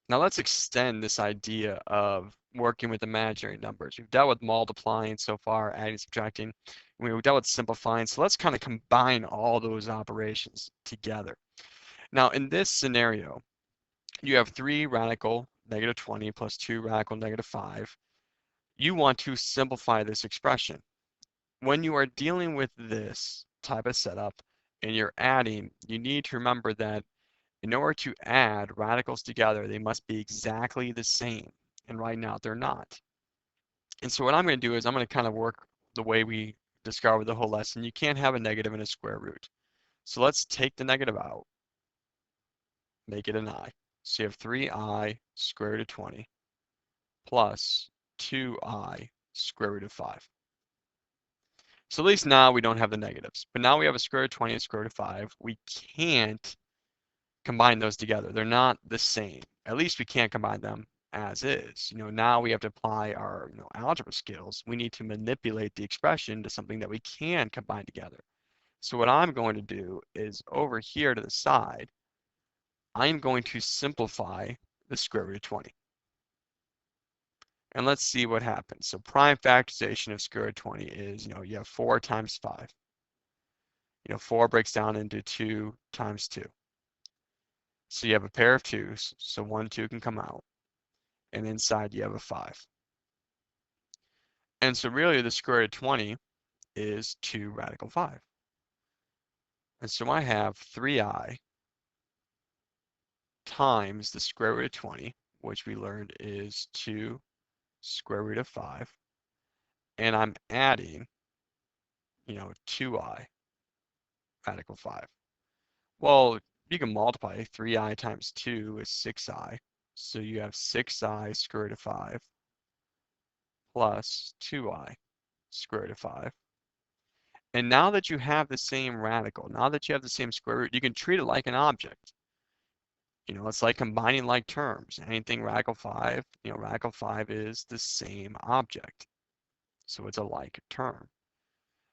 Now let's extend this idea of working with imaginary numbers. We've dealt with multiplying so far, adding, subtracting. We've dealt with simplifying. So let's kind of combine all those operations together. Now in this scenario, you have 3 radical negative 20 plus 2 radical negative 5. You want to simplify this expression. When you are dealing with this type of setup and you're adding, you need to remember that in order to add radicals together, they must be exactly the same. And right now they're not. And so what I'm going to do is I'm going to kind of work the way we discovered the whole lesson. You can't have a negative and a square root. So let's take the negative out, make it an I. So you have 3i square root of 20 plus 2i square root of 5. So at least now we don't have the negatives. But now we have a square root of 20 and square root of 5. We can't combine those together. They're not the same. At least we can't combine them as is. Now we have to apply our, algebra skills. We need to manipulate the expression to something that we can combine together. So what I'm going to do is over here to the side, I'm going to simplify the square root of 20. And let's see what happens. So prime factorization of square root of 20 is, you have 4 times 5. 4 breaks down into 2 times 2. So you have a pair of 2's, so 1, 2 can come out. And inside you have a 5. And so really the square root of 20 is 2 radical 5. And so I have 3i times the square root of 20, which we learned is 2 square root of 5. And I'm adding, 2i radical 5. Well, you can multiply 3i times 2 is 6i. So you have 6i square root of 5 plus 2i square root of 5. And now that you have the same radical, now that you have the same square root, you can treat it like an object. It's like combining like terms. Anything radical 5, radical 5 is the same object. So it's a like term.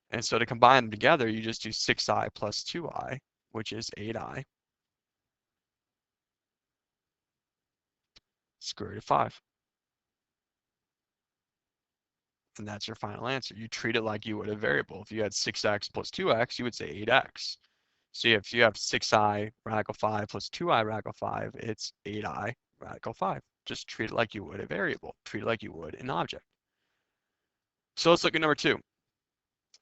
And so to combine them together, you just do 6i plus 2i, which is 8i square root of 5. And that's your final answer. You treat it like you would a variable. If you had 6x plus 2x, you would say 8x. So if you have 6i radical 5 plus 2i radical 5, it's 8i radical 5. Just treat it like you would a variable. Treat it like you would an object. So let's look at number 2.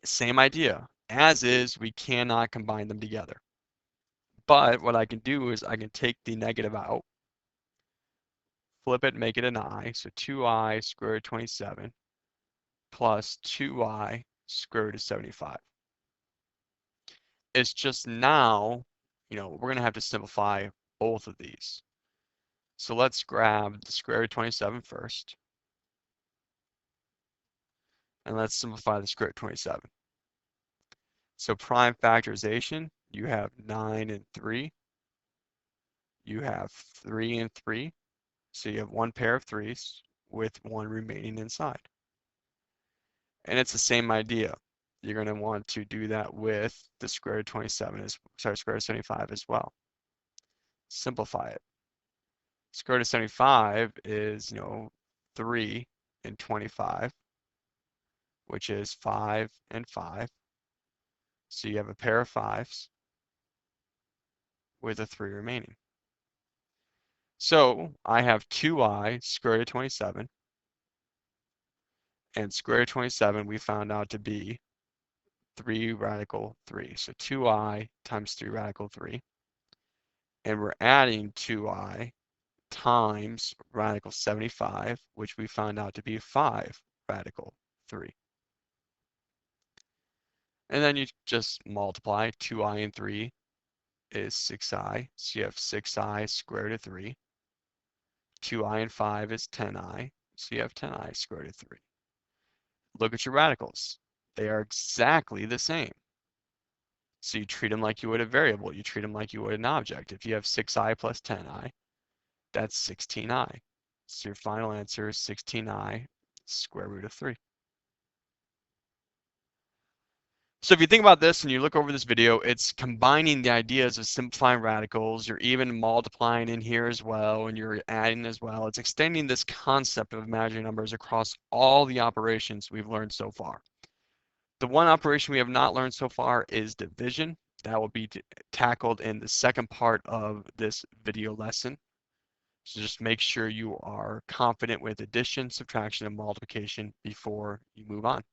Same idea. As is, we cannot combine them together. But what I can do is I can take the negative out, flip it, make it an I. So 2i square root of 27 plus 2i square root of 75. It's just now, we're going to have to simplify both of these. So let's grab the square root of 27 first. And let's simplify the square root of 27. So prime factorization, you have 9 and 3. You have 3 and 3. So you have one pair of 3's with one remaining inside. And it's the same idea. You're going to want to do that with the square root of 27 square root of 75 as well. Simplify it. Square root of 75 is, 3 and 25, which is 5 and 5. So you have a pair of 5's with a 3 remaining. So I have 2i square root of 27, and square root of 27 we found out to be 3 radical 3. So 2i times 3 radical 3. And we're adding 2i times radical 75, which we found out to be 5 radical 3. And then you just multiply 2i and 3 is 6i. So you have 6i square root of 3. 2i and 5 is 10i. So you have 10i square root of 3. Look at your radicals. They are exactly the same. So you treat them like you would a variable. You treat them like you would an object. If you have 6i plus 10i, that's 16i. So your final answer is 16i square root of 3. So if you think about this and you look over this video, it's combining the ideas of simplifying radicals. You're even multiplying in here as well, and you're adding as well. It's extending this concept of imaginary numbers across all the operations we've learned so far. The one operation we have not learned so far is division. That will be tackled in the second part of this video lesson. So just make sure you are confident with addition, subtraction, and multiplication before you move on.